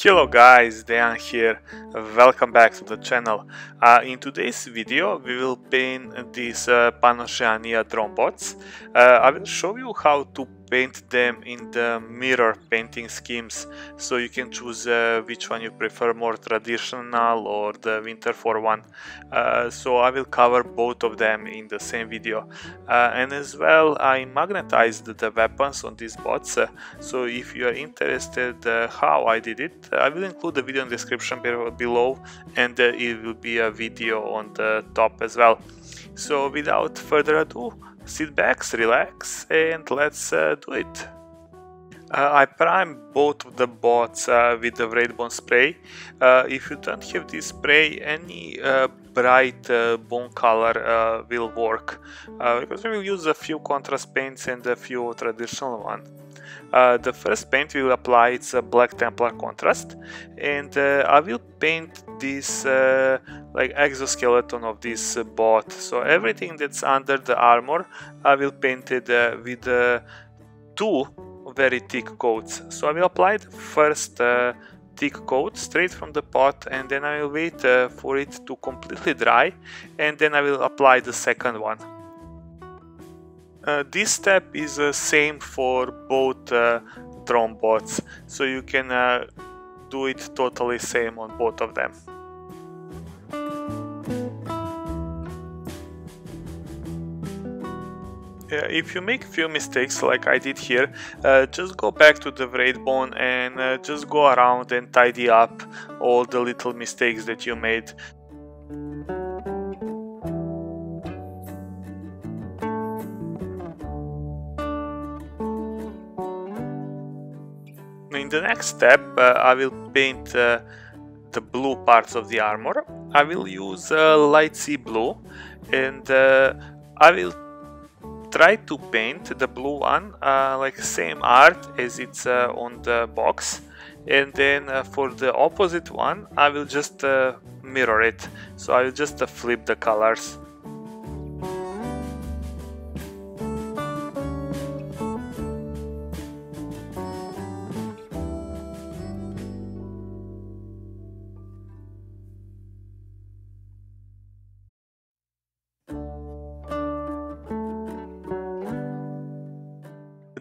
Hello guys, Dan here. Welcome back to the channel. In today's video we will paint these Pano Dronebots. I will show you how to paint them in the mirror painting schemes, so you can choose which one you prefer, more traditional or the winter 4 one. So I will cover both of them in the same video. And as well, I magnetized the weapons on these bots, so if you are interested how I did it, I will include the video in the description below, and it will be a video on the top as well. So without further ado, sit back, relax, and let's do it. I prime both of the bots with the Wraithbone spray. If you don't have this spray, any bright bone color will work, because we will use a few contrast paints and a few traditional ones. The first paint we will apply, it's a black Templar contrast, and I will paint this like exoskeleton of this bot. So everything that's under the armor, I will paint it with two very thick coats. So I will apply the first thick coat straight from the pot, and then I will wait for it to completely dry, and then I will apply the second one. This step is same for both drone bots, so you can do it totally same on both of them. If you make few mistakes like I did here, just go back to the Wraithbone and just go around and tidy up all the little mistakes that you made. In the next step, I will paint the blue parts of the armor. I will use light sea blue, and I will try to paint the blue one like same art as it's on the box, and then for the opposite one I will just mirror it, so I will just flip the colors.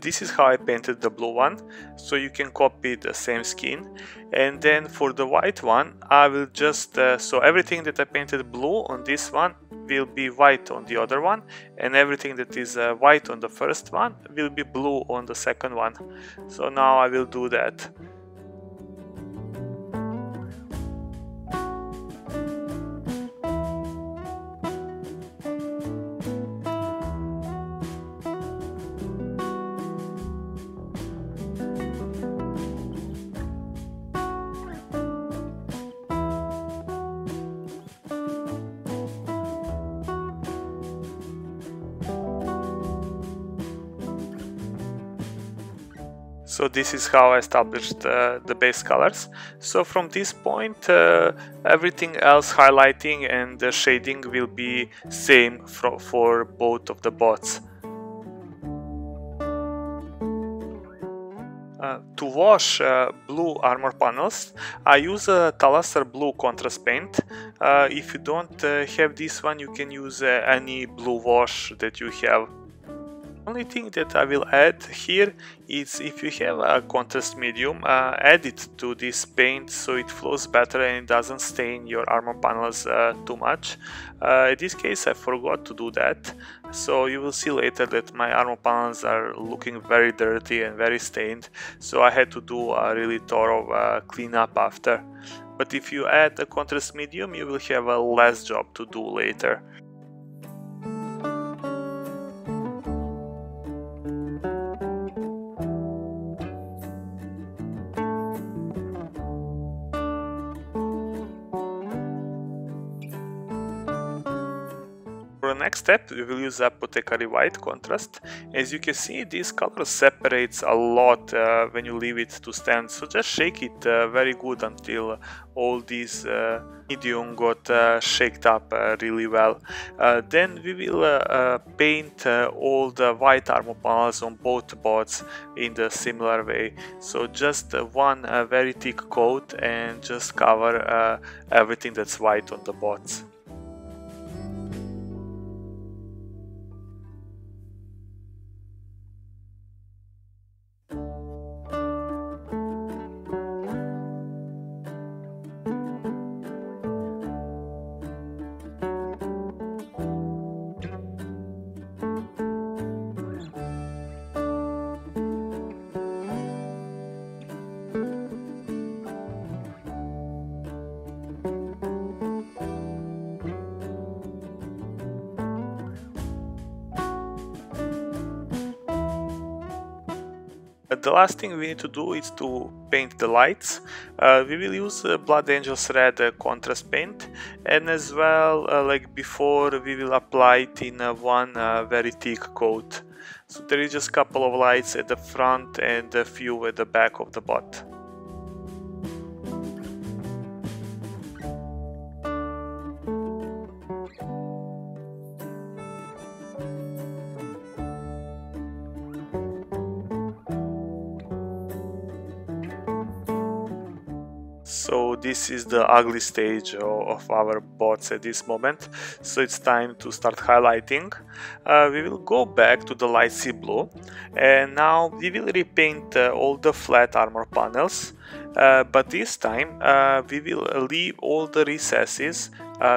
This is how I painted the blue one, so you can copy the same skin. And then for the white one, I will just so everything that I painted blue on this one will be white on the other one, and everything that is white on the first one will be blue on the second one. So now I will do that. So this is how I established the base colors. So from this point, everything else, highlighting and the shading, will be same for both of the bots. To wash blue armor panels, I use a Talassar Blue contrast paint. If you don't have this one, you can use any blue wash that you have. Only thing that I will add here is, if you have a contrast medium, add it to this paint so it flows better and it doesn't stain your armor panels too much. In this case I forgot to do that, so you will see later that my armor panels are looking very dirty and very stained, so I had to do a really thorough cleanup after. But if you add a contrast medium, you will have a less job to do later. next step, we will use Apothecary White contrast. As you can see, this color separates a lot when you leave it to stand, so just shake it very good until all these medium got shaked up really well. Then we will paint all the white armor panels on both bots in the similar way. So just one very thick coat and just cover everything that's white on the bots. The last thing we need to do is to paint the lights. We will use Blood Angel's Red contrast paint, and as well, like before, we will apply it in one very thick coat. So there is just a couple of lights at the front and a few at the back of the bot. So this is the ugly stage of our bots at this moment, so it's time to start highlighting. We will go back to the light sea blue, and now we will repaint all the flat armor panels, but this time we will leave all the recesses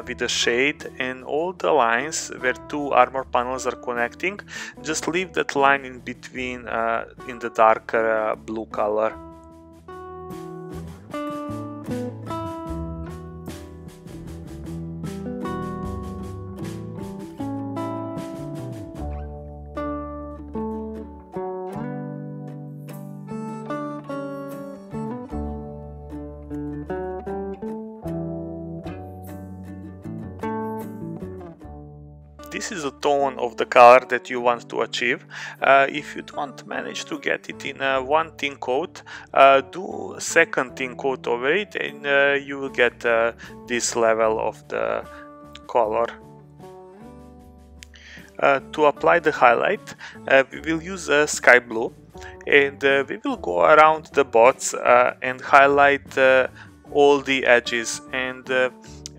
with the shade, and all the lines where two armor panels are connecting, just leave that line in between in the darker blue color. This is the tone of the color that you want to achieve. If you don't manage to get it in one thin coat, do a second thin coat over it, and you will get this level of the color. To apply the highlight, we will use sky blue, and we will go around the bots and highlight all the edges, and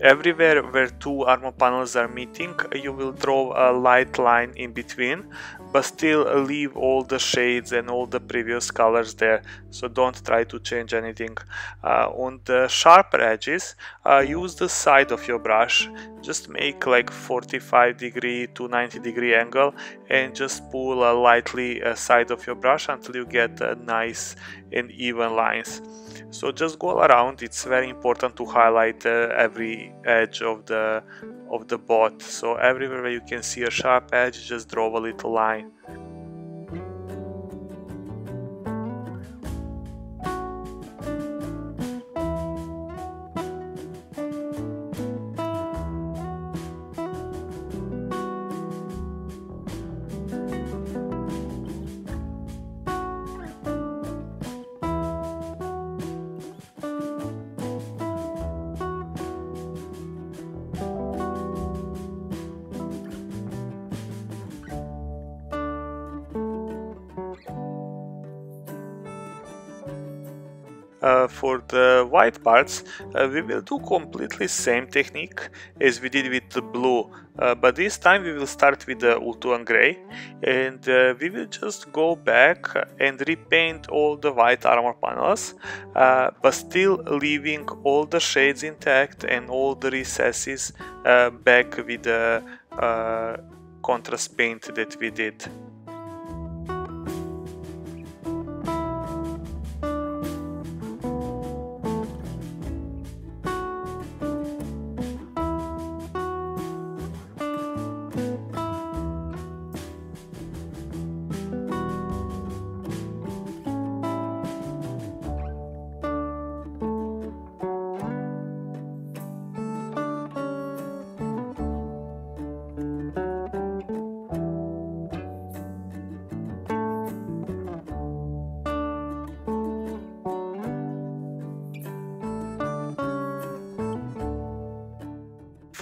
everywhere where two armor panels are meeting, you will draw a light line in between, but still leave all the shades and all the previous colors there, so don't try to change anything. On the sharper edges, use the side of your brush, just make like 45° to 90° angle, and just pull lightly side of your brush until you get nice and even lines. So just go around. It's very important to highlight every edge of the bot. So everywhere where you can see a sharp edge, just draw a little line. For the white parts, we will do completely same technique as we did with the blue, but this time we will start with the Ulthuan Grey, and we will just go back and repaint all the white armor panels, but still leaving all the shades intact and all the recesses back with the contrast paint that we did.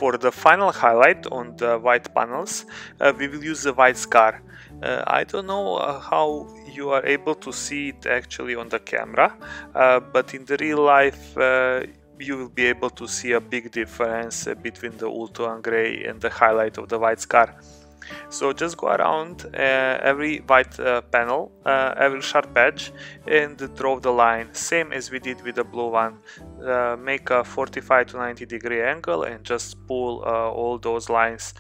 For the final highlight on the white panels, we will use the white scar. I don't know how you are able to see it actually on the camera, but in the real life you will be able to see a big difference between the Ulthuan Grey and the highlight of the white scar. So just go around every white panel, every sharp edge, and draw the line, same as we did with the blue one. Make a 45 to 90 degree angle and just pull all those lines.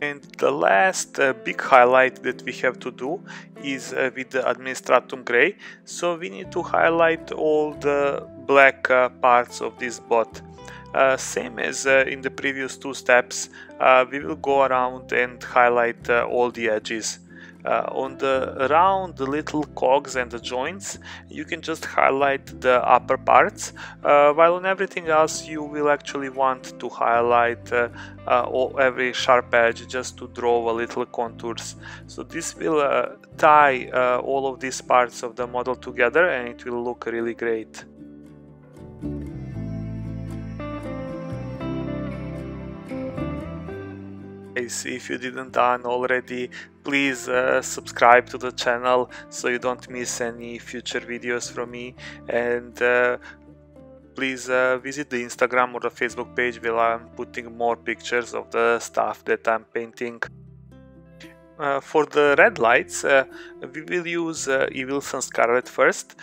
And the last big highlight that we have to do is with the Administratum Grey. So we need to highlight all the black parts of this bot. Same as in the previous two steps, we will go around and highlight all the edges. On the round little cogs and the joints, you can just highlight the upper parts, while on everything else you will actually want to highlight every sharp edge just to draw a little contours. So this will tie all of these parts of the model together and it will look really great. If you didn't done already, please subscribe to the channel so you don't miss any future videos from me, and please visit the Instagram or the Facebook page where I'm putting more pictures of the stuff that I'm painting. For the red lights, we will use Evil Sun Scarlet first,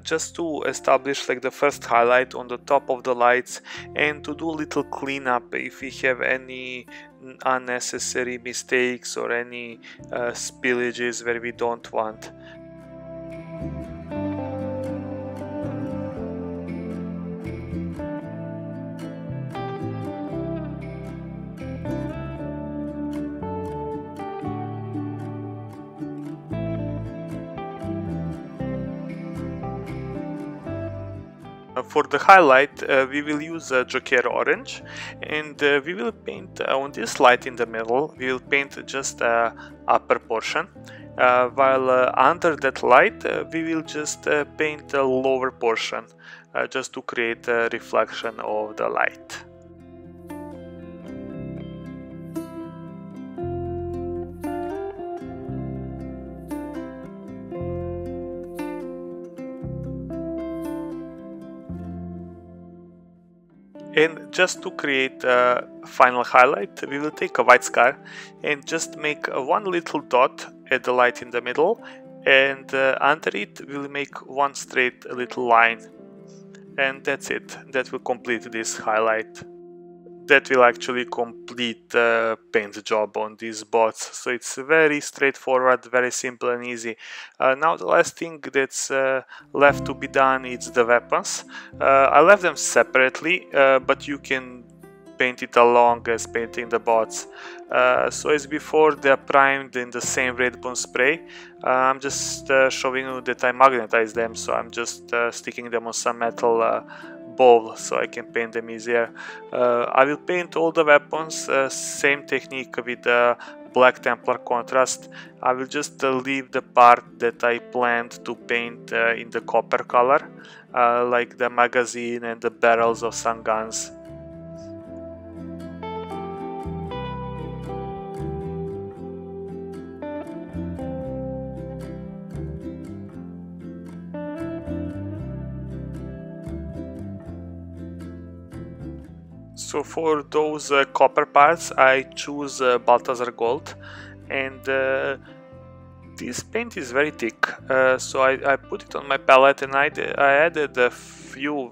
just to establish like the first highlight on the top of the lights and to do a little cleanup if we have any unnecessary mistakes or any spillages where we don't want. For the highlight, we will use Jokero Orange, and we will paint on this light in the middle, we will paint just upper portion, while under that light we will just paint the lower portion, just to create a reflection of the light. And just to create a final highlight, we will take a white scar and just make one little dot at the light in the middle, and under it we'll make one straight little line. And that's it. That will complete this highlight. That will actually complete the paint job on these bots. So it's very straightforward, very simple and easy. Now the last thing that's left to be done is the weapons. I left them separately, but you can paint it along as painting the bots. So as before, they are primed in the same Wraithbone spray. I'm just showing you that I magnetize them, so I'm just sticking them on some metal bowl so I can paint them easier. I will paint all the weapons, same technique with the black Templar contrast. I will just leave the part that I planned to paint in the copper color, like the magazine and the barrels of some guns. So for those copper parts, I choose Balthasar Gold, and this paint is very thick, so I put it on my palette and I added a few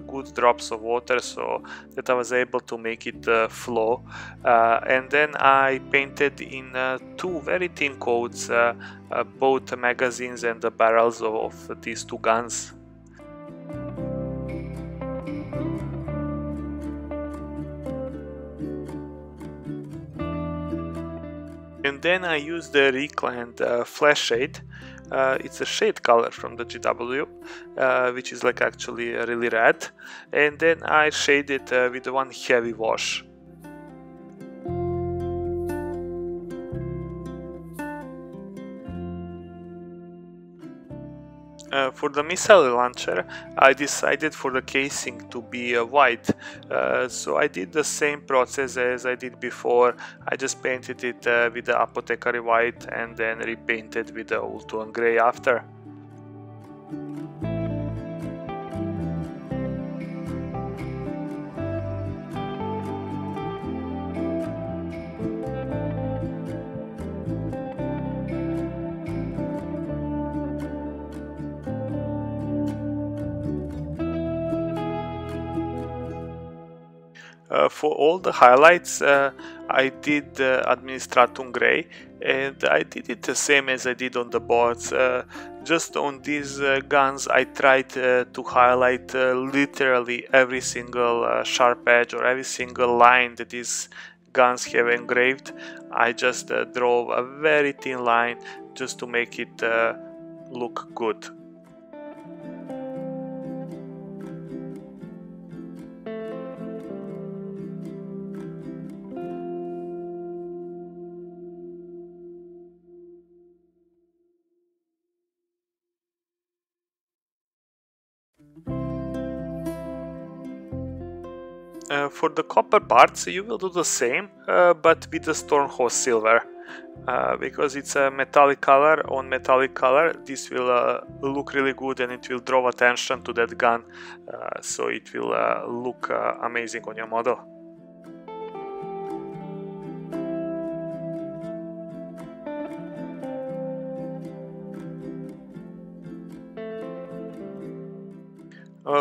good drops of water so that I was able to make it flow, and then I painted in two very thin coats both the magazines and the barrels of these two guns. And then I use the Reikland Fleshshade. It's a shade color from the GW, which is like actually really red. And then I shade it with one heavy wash. For the missile launcher, I decided for the casing to be white, so I did the same process as I did before. I just painted it with the Apothecary Whie and then repainted with the Ulthuan Grey after. For all the highlights, I did Administratum Grey, and I did it the same as I did on the bots. Just on these guns, I tried to highlight literally every single sharp edge or every single line that these guns have engraved. I just drove a very thin line just to make it look good. For the copper parts, you will do the same, but with the Stormhost Silver, because it's a metallic color. On metallic color, this will look really good, and it will draw attention to that gun, so it will look amazing on your model.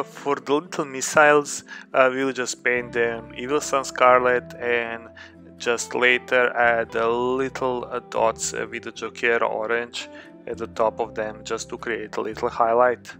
For the little missiles, we'll just paint them Evil Sun Scarlet and just later add the little dots with the Jokero Orange at the top of them just to create a little highlight.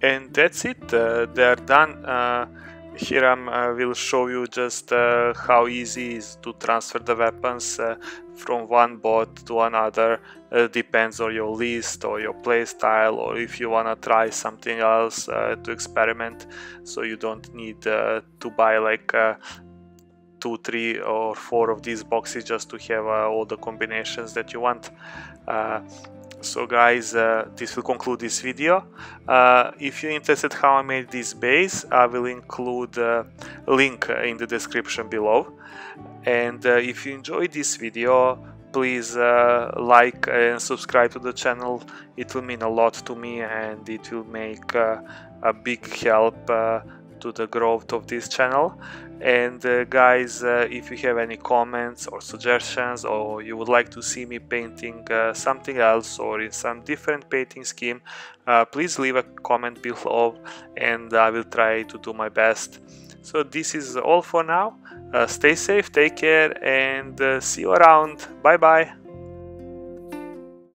And that's it, they're done. Here I will show you just how easy it is to transfer the weapons from one bot to another. Depends on your list or your playstyle, or if you wanna try something else to experiment, so you don't need to buy like 2, 3 or 4 of these boxes just to have all the combinations that you want. So guys, this will conclude this video. If you're interested how I made this base, I will include a link in the description below. And if you enjoyed this video, please like and subscribe to the channel. It will mean a lot to me, and it will make a big help to the growth of this channel. And guys, if you have any comments or suggestions, or you would like to see me painting something else or in some different painting scheme, please leave a comment below and I will try to do my best. So this is all for now. Stay safe, take care, and see you around. Bye bye.